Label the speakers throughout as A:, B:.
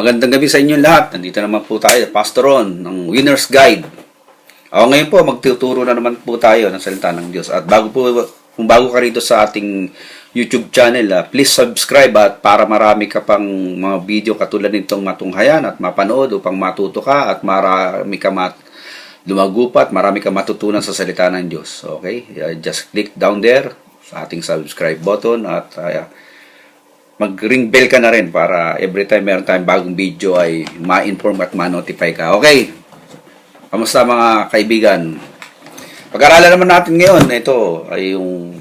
A: Magandang gabi sa inyo lahat. Nandito naman po tayo, Pastor Ron, ng Winner's Guide. Ngayon po, magtuturo na naman po tayo ng salita ng Diyos. At kung bago ka rito sa ating YouTube channel, please subscribe at para marami ka pang mga video katulad nitong matunghayan at mapanood upang matuto ka at marami ka lumagupat, marami ka matutunan sa salita ng Diyos. Okay? Just click down there sa ating subscribe button at mag-ring bell ka na rin para every time meron tayong bagong video ay ma-inform at ma-notify ka. Okay? Kamusta mga kaibigan? Pag-aralan naman natin ngayon, ito ay yung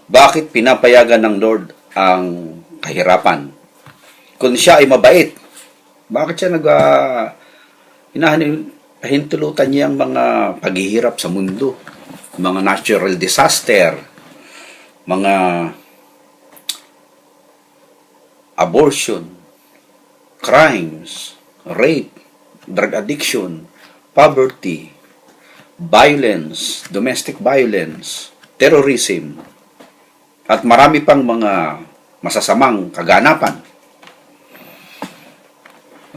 A: bakit pinapayagan ng Lord ang kahirapan. Kung siya ay mabait, bakit siya hinahintulutan niya ang mga paghihirap sa mundo? Mga natural disaster, mga abortion, crimes, rape, drug addiction, poverty, violence, domestic violence, terrorism, at marami pang mga masasamang kaganapan.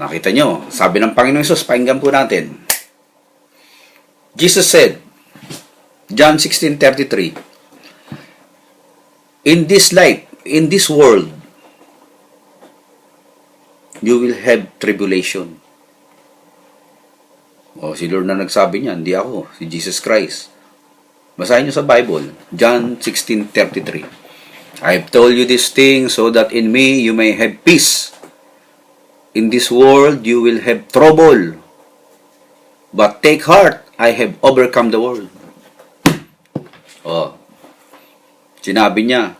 A: Nakita nyo, sabi ng Panginoon Hesus, pakinggan po natin. Jesus said, John 16:33, in this life, in this world, you will have tribulation. Si Lord na nagsabi niya, hindi ako, si Jesus Christ. Basahin niyo sa Bible, John 16:33. I've told you these things so that in me you may have peace. In this world you will have trouble. But take heart, I have overcome the world. Sinabi niya,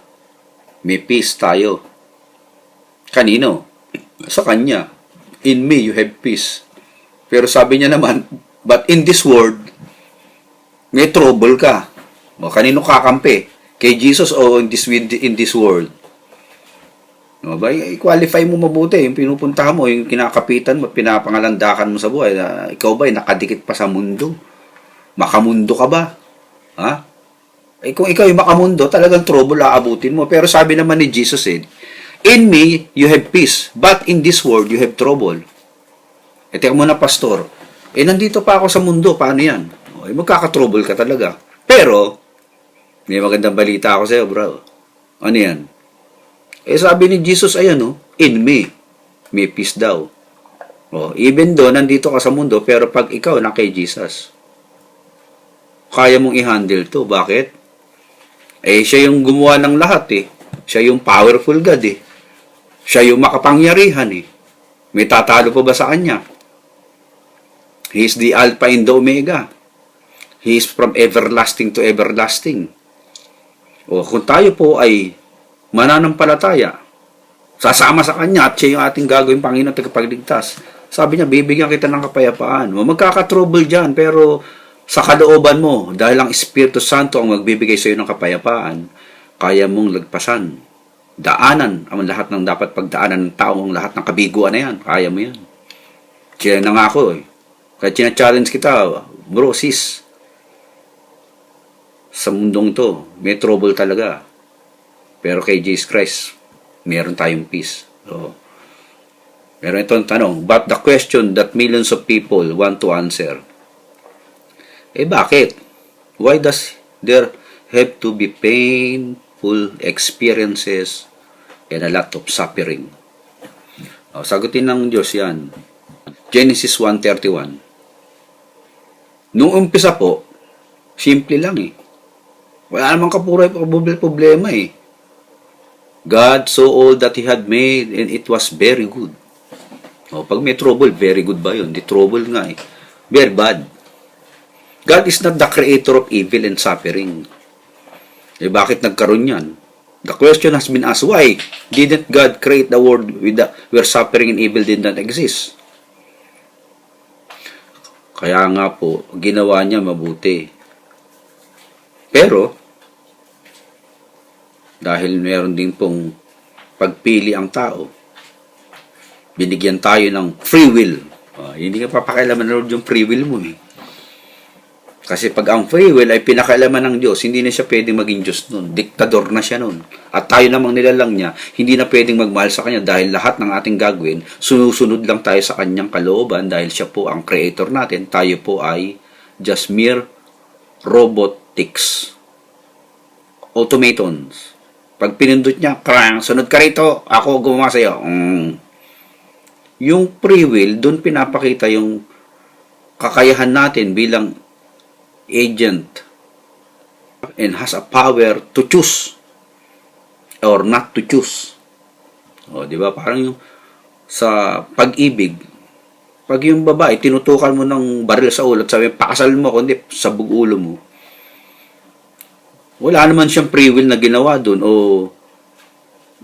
A: may peace tayo. Kanino? Sa kanya. In me, you have peace. Pero sabi niya naman, but in this world, may trouble ka. Kanino kakampi? Kay Jesus o in this world? I-qualify mo mabuti. Yung pinupuntahan mo, yung kinakapitan mo, pinapangalandakan mo sa buhay. Ikaw ba, nakadikit pa sa mundo? Makamundo ka ba? Ha? Kung ikaw yung makamundo, talagang trouble aabutin mo. Pero sabi naman ni Jesus, in me, you have peace. But in this world, you have trouble. Teka muna, pastor. Nandito pa ako sa mundo. Paano yan? Magkaka-trouble ka talaga. Pero, may magandang balita ako sa'yo, bro. Ano yan? Sabi ni Jesus, in me, may peace daw. Even though, nandito ka sa mundo, pero pag ikaw na kay Jesus, kaya mong i-handle to. Bakit? Siya yung gumawa ng lahat, Siya yung powerful God, Siya yung makapangyarihan, May tatalo pa ba sa kanya? He is the Alpha and the Omega. He is from everlasting to everlasting. Kung tayo po ay mananampalataya, sasama sa kanya at siya yung ating gagawin Panginoon tagapagligtas. Sabi niya, bibigyan kita ng kapayapaan. Magkaka-trouble dyan, pero sa kalooban mo, dahil ang Espiritu Santo ang magbibigay sa iyo ng kapayapaan, kaya mong lagpasan. Daanan ang lahat ng dapat pagdaanan ng tao, ang lahat ng kabiguan na yan. Kaya mo yan. Kaya na nga ako, Kaya challenge kita, bro, sis. Sa mundong to, may trouble talaga. Pero kay Jesus Christ, meron tayong peace. Meron itong tanong, but the question that millions of people want to answer, bakit? Why does there have to be painful experiences and a lot of suffering? Sagutin ng Diyos yan. Genesis 1:31. Nung umpisa po, simple lang Wala namang problema God saw all that He had made and it was very good. Pag may trouble, very good ba yun? Di trouble nga Very bad. God is not the creator of evil and suffering. Bakit nagkaroon yan? The question has been asked, why didn't God create the world where suffering and evil did not exist? Kaya nga po, ginawa niya mabuti. Pero, dahil meron din pong pagpili ang tao, binigyan tayo ng free will. Hindi ka papakailaman na yung free will mo. Kasi pag ang free will ay pinakailaman ng Diyos, hindi na siya pwedeng maging Diyos nun. diktador na siya nun. At tayo namang nilalang niya, hindi na pwedeng magmahal sa kanya dahil lahat ng ating gagawin, sunusunod lang tayo sa kanyang kalooban dahil siya po ang creator natin, tayo po ay just mere robotics. Automatons. Pag pinindot niya, krang, sunod ka rito, ako gumawa sa'yo. Yung free will, doon pinapakita yung kakayahan natin bilang agent and has a power to choose or not to choose. O, di ba? Parang yung sa pag-ibig, pag yung babae, tinutukan mo ng baril sa ulo at sabi, pakasal mo, kundi sabog ulo mo. Wala naman siyang free will na ginawa doon o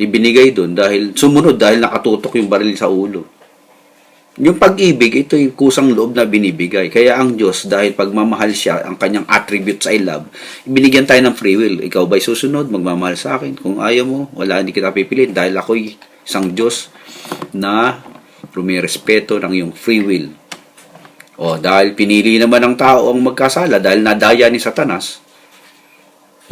A: ibinigay doon dahil sumunod dahil nakatutok yung baril sa ulo. Yung pag-ibig, ito yung kusang loob na binibigay. Kaya ang Diyos, dahil pagmamahal siya, ang kanyang attributes ay love, binigyan tayo ng free will. Ikaw ba'y susunod? Magmamahal sa akin. Kung ayaw mo, wala, hindi kita pipiliin. Dahil ako'y isang Diyos na rumirespeto ng iyong free will. O, dahil pinili naman ng tao ang magkasala, dahil nadaya ni Satanas,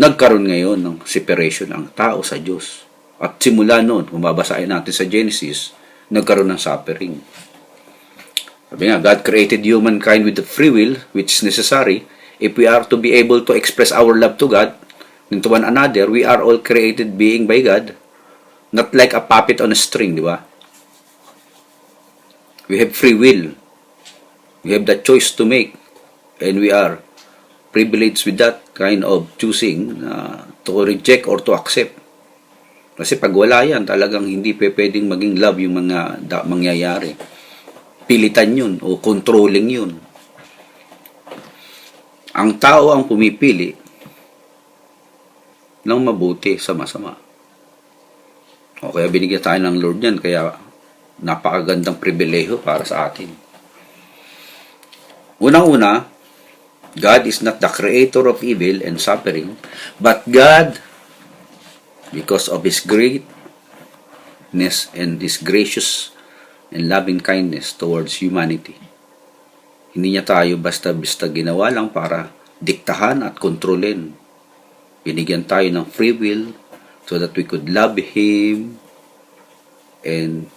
A: nagkaroon ngayon ng separation ang tao sa Diyos. At simula noon, kung babasahin natin sa Genesis, nagkaroon ng suffering. Sabi nga, God created humankind with the free will, which is necessary. If we are to be able to express our love to God and to one another, we are all created being by God, not like a puppet on a string, di ba? We have free will. We have the choice to make. And we are privileged with that kind of choosing to reject or to accept. Kasi pag wala yan, talagang hindi pwedeng maging love yung mga mangyayari. Pilitan yun o controlling yun. Ang tao ang pumipili ng mabuti sa masama. O kaya binigyan tayo ng Lord yan, kaya napakagandang pribileho para sa atin. Unang-una, God is not the creator of evil and suffering, but God, because of His greatness and His gracious and loving kindness towards humanity. Hindi niya tayo basta-basta ginawa lang para diktahan at kontrolin. Binigyan tayo ng free will so that we could love Him and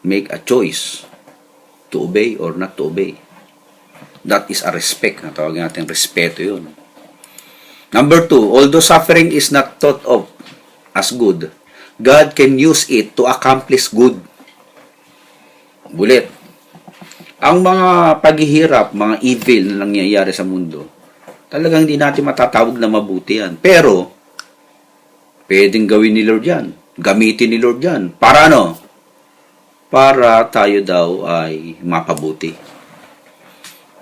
A: make a choice to obey or not to obey. That is a respect. Natawag natin respeto yun. Number 2, although suffering is not thought of as good, God can use it to accomplish good. Bulit. Ang mga paghihirap, mga evil na nangyayari sa mundo, talagang hindi natin matatawag na mabuti yan. Pero, pwedeng gawin ni Lord yan. Gamitin ni Lord yan. Para ano? Para tayo daw ay mapabuti.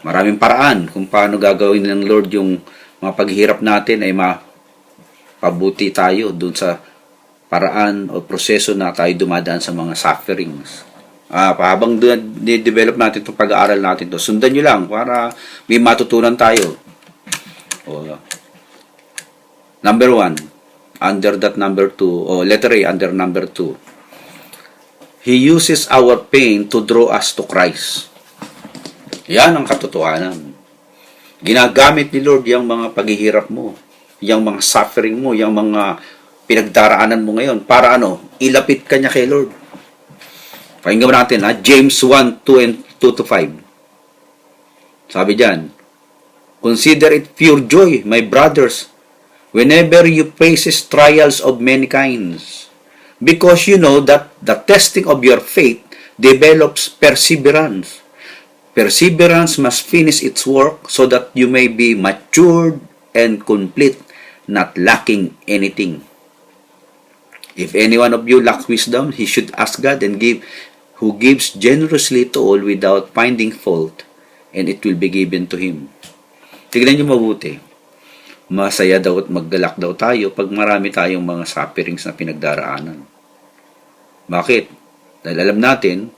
A: Maraming paraan kung paano gagawin ng Lord yung mga paghihirap natin ay mapabuti tayo dun sa paraan o proseso na tayo dumadaan sa mga sufferings. Habang develop natin itong pag-aaral natin to, sundan nyo lang para may matutunan tayo. Number 1, under that number 2, letter A, under number 2, He uses our pain to draw us to Christ. Yan ang katotohanan. Ginagamit ni Lord yung mga paghihirap mo, yung mga suffering mo, yung mga pinagdaraanan mo ngayon para ilapit ka niya kay Lord. Pakinggan natin, James 1, 2 and 2 to 5. Sabi diyan, consider it pure joy, my brothers, whenever you faces trials of many kinds, because you know that the testing of your faith develops perseverance. Perseverance must finish its work so that you may be matured and complete, not lacking anything. If any one of you lacks wisdom, he should ask God and who gives generously to all without finding fault, and it will be given to him. Tignan niyo mabuti. Masaya daw at maggalak daw tayo pag marami tayong mga sufferings na pinagdaraanan. Bakit? Dahil alam natin,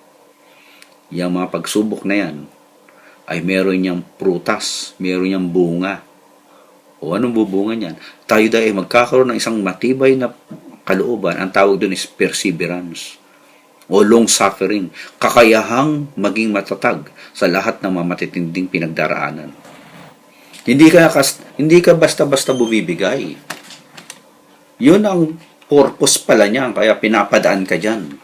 A: yung mga pagsubok na yan ay meron niyang prutas, meron niyang bunga. O anong bubunga niyan? Tayo dahil magkakaroon ng isang matibay na kalooban. Ang tawag doon is perseverance o long suffering, kakayahang maging matatag sa lahat ng mga matitinding pinagdaraanan. Hindi ka basta-basta bumibigay. Yun ang purpose pala niya, kaya pinapadaan ka dyan.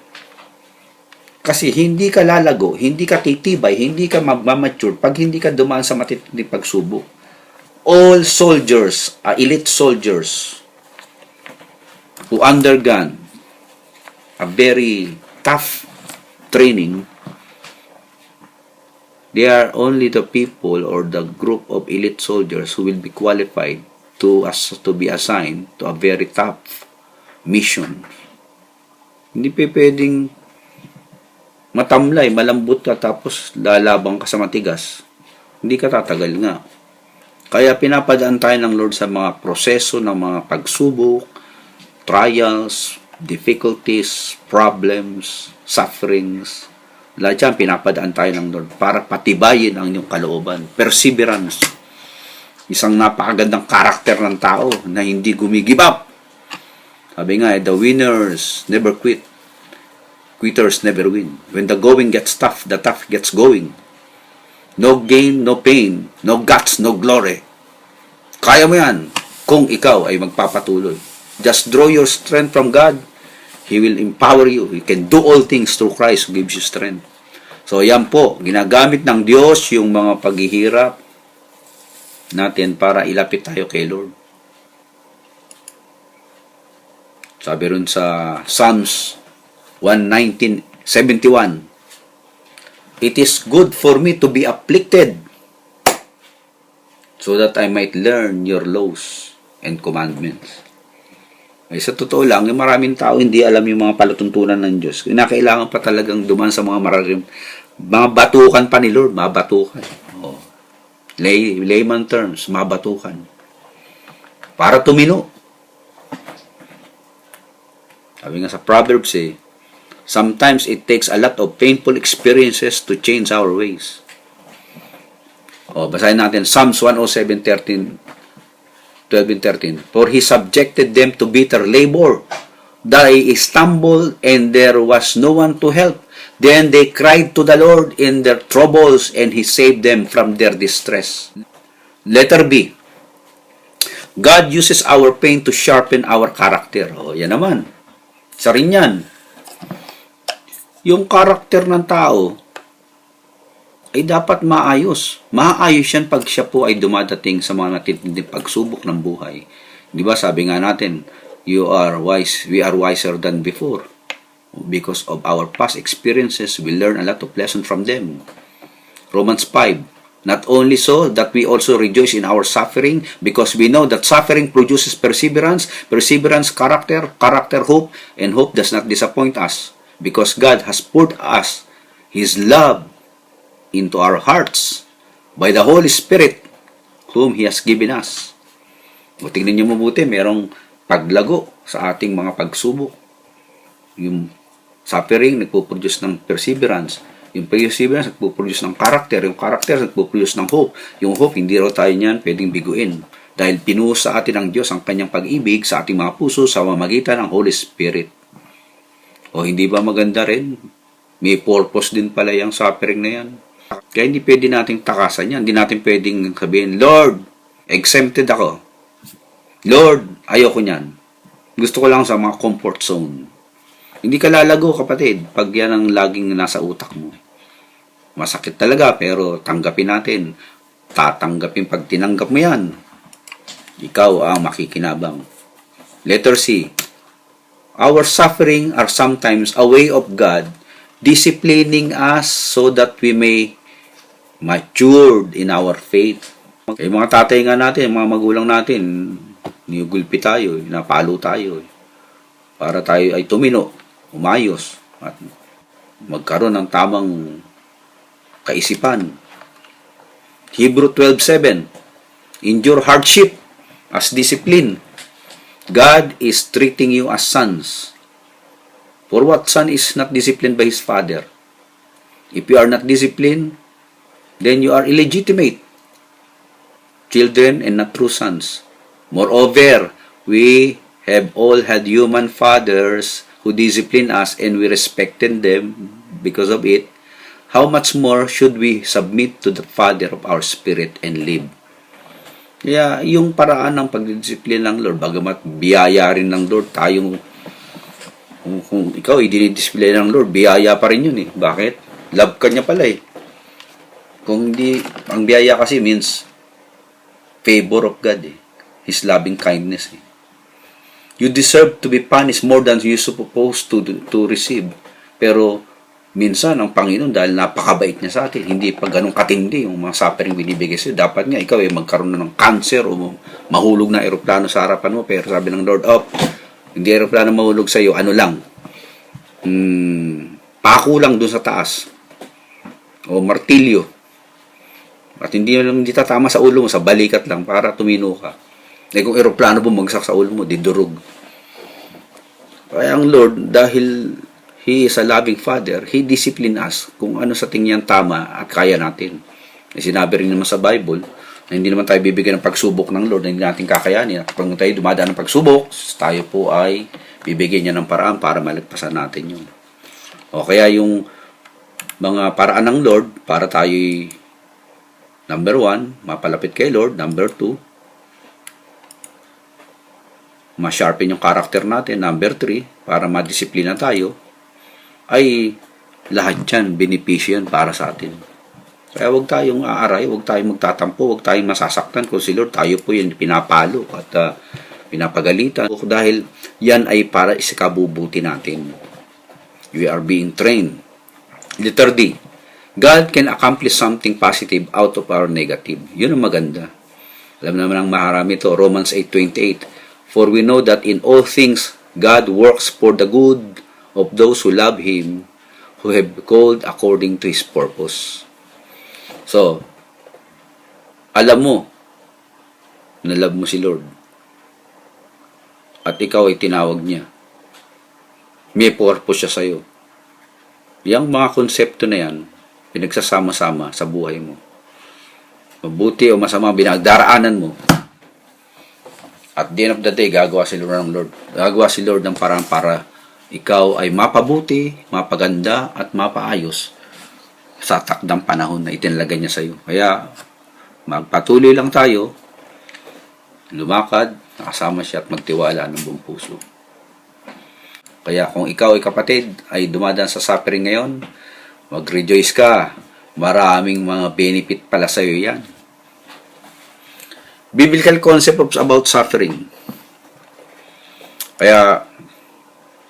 A: Kasi hindi ka lalago, hindi ka titibay, hindi ka magmamature pag hindi ka dumaan sa matitinding pagsubok. All soldiers, elite soldiers, who undergone a very tough training, they are only the people or the group of elite soldiers who will be qualified to be assigned to a very tough mission. Hindi pwedeng matamlay, malambot ka tapos lalabang ka sa matigas. Hindi ka tatagal nga. Kaya pinapadaan tayo ng Lord sa mga proseso ng mga pagsubok, trials, difficulties, problems, sufferings. Lahat yan, pinapadaan tayo ng Lord para patibayin ang inyong kalooban. Perseverance. Isang napakagandang karakter ng tao na hindi gumigive up. Sabi nga, the winners never quit. Quitters never win. When the going gets tough, the tough gets going. No gain, no pain. No guts, no glory. Kaya mo yan kung ikaw ay magpapatuloy. Just draw your strength from God. He will empower you. You can do all things through Christ who gives you strength. So yan po, ginagamit ng Diyos yung mga paghihirap natin para ilapit tayo kay Lord. Sabi rin sa Psalms 119:71, it is good for me to be afflicted so that I might learn your laws and commandments. Ay, sa totoo lang, yung maraming tao hindi alam yung mga palatuntunan ng Diyos. Kinakailangan pa talagang duman sa mga mga batukan pa ni Lord, mga batukan. Oh. Layman terms, mga batukan. Para tumino. Sabi nga sa Proverbs sometimes it takes a lot of painful experiences to change our ways. Basahin natin Psalms 107:13, 12 and 13. For he subjected them to bitter labor. They stumbled and there was no one to help. Then they cried to the Lord in their troubles and he saved them from their distress. Letter B. God uses our pain to sharpen our character. Yan naman. Isa rin yan. Yung karakter ng tao ay dapat maayos. Maayos yan pag siya po ay dumadating sa mga natitinding pagsubok ng buhay. Di ba sabi nga natin, we are wiser than before. Because of our past experiences, we learn a lot of lessons from them. Romans 5. Not only so, that we also rejoice in our suffering, because we know that suffering produces perseverance, perseverance, character, character, hope, and hope does not disappoint us, because God has poured us His love into our hearts by the Holy Spirit whom He has given us. Tingnan niyo mabuti, merong paglago sa ating mga pagsubok. Yung suffering nagpo-produce ng perseverance. Yung perseverance nagpo-produce ng character. Yung character nagpo-produce ng hope. Yung hope, hindi raw tayo niyan pwedeng biguin. Dahil pinuhos sa atin ng Diyos ang kanyang pag-ibig sa ating mga puso sa pamamagitan ng Holy Spirit. Hindi ba maganda rin? May purpose din pala yung suffering na yan. Kaya hindi pwede nating takasan yan. Hindi natin pwedeng sabihin, Lord, exempted ako. Lord, ayoko niyan. Gusto ko lang sa mga comfort zone. Hindi ka lalago, kapatid, pag yan ang laging nasa utak mo. Masakit talaga, pero tanggapin natin. Tatanggapin pag tinanggap mo yan. Ikaw ang makikinabang. Letter C. Our suffering are sometimes a way of God disciplining us so that we may matured in our faith. Yung mga tatay nga natin, mga magulang natin, niyugulpi tayo, napalo tayo. Para tayo ay tumino, umayos, at magkaroon ng tamang kaisipan. Hebrew 12:7. Endure hardship as discipline. God is treating you as sons. For what son is not disciplined by his father? If you are not disciplined, then you are illegitimate children and not true sons. Moreover, we have all had human fathers who disciplined us and we respected them because of it. How much more should we submit to the Father of our spirit and live? Kaya yung paraan ng pagdidisiplina ng Lord, bagamat biyaya rin ng Lord tayong, kung ikaw dinidisiplina ng Lord, biyaya pa rin yun eh. Bakit? Love ka niya pala eh. Kung hindi, ang biyaya kasi means favor of God eh. His loving kindness eh. You deserve to be punished more than you supposed to receive. Pero minsan ang Panginoon, dahil napakabait niya sa atin, hindi pa ganun katindi yung mga suffering binibigay sa'yo. Dapat nga ikaw magkaroon na ng cancer o mahulog na eroplano sa harapan mo. Pero sabi ng Lord, hindi eroplano mahulog sa'yo, ano lang, pako lang dun sa taas o martilyo. At hindi tatama sa ulo mo, sa balikat lang para tumino ka. Kung eroplano bumagsak sa ulo mo, didurog. Kaya ang Lord, dahil He is a loving Father, He discipline us kung ano sa tingin tama at kaya natin. Sinabi rin naman sa Bible na hindi naman tayo bibigyan ng pagsubok ng Lord na hindi natin kakayanin. At pag tayo dumadaan ng pagsubok, tayo po ay bibigyan niya ng paraan para malagpasan natin yun. O kaya yung mga paraan ng Lord para tayo, number 1, mapalapit kay Lord. Number 2, ma-sharpen yung karakter natin. Number 3, para madisiplina tayo. Ay lahat yan, benepisyo yan para sa atin. Kaya huwag tayong aaray, huwag tayong magtatampo, huwag tayong masasaktan kung si Lord tayo po yan pinapalo at pinapagalitan. Dahil yan ay para isikabubuti natin. We are being trained. Letter D, God can accomplish something positive out of our negative. Yun ang maganda. Alam naman ang maharami ito, Romans 8:28. For we know that in all things, God works for the good of those who love Him, who have called according to His purpose. So, alam mo na love mo si Lord at ikaw ay tinawag niya. May purpose siya sa'yo. Yang mga konsepto na yan, pinagsasama-sama sa buhay mo. Mabuti o masama binagdaraanan mo. At the end of the day, gagawa si Lord ng Lord. Gagawa si Lord ng parang para ikaw ay mapabuti, mapaganda, at mapaayos sa takdang panahon na itinalaga niya sa iyo. Kaya, magpatuloy lang tayo, lumakad, nakasama siya at magtiwala ng buong puso. Kaya kung ikaw ay kapatid, ay dumadaan sa suffering ngayon, mag-rejoice ka. Maraming mga benefit pala sa iyo yan. Biblical concept about suffering. Kaya,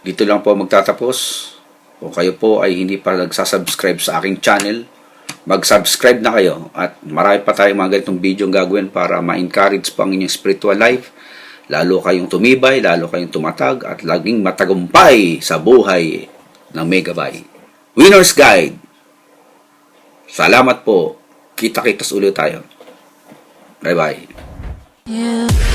A: dito lang po magtatapos. Kung kayo po ay hindi pa nagsasubscribe sa aking channel, mag-subscribe na kayo. At marami pa tayong mga ganitong video ang gagawin para ma-encourage po ang inyong spiritual life. Lalo kayong tumibay, lalo kayong tumatag, at laging matagumpay sa buhay ng Megabay. Winner's Guide. Salamat po. Kita-kitas ulit tayo. Bye-bye.
B: Yeah.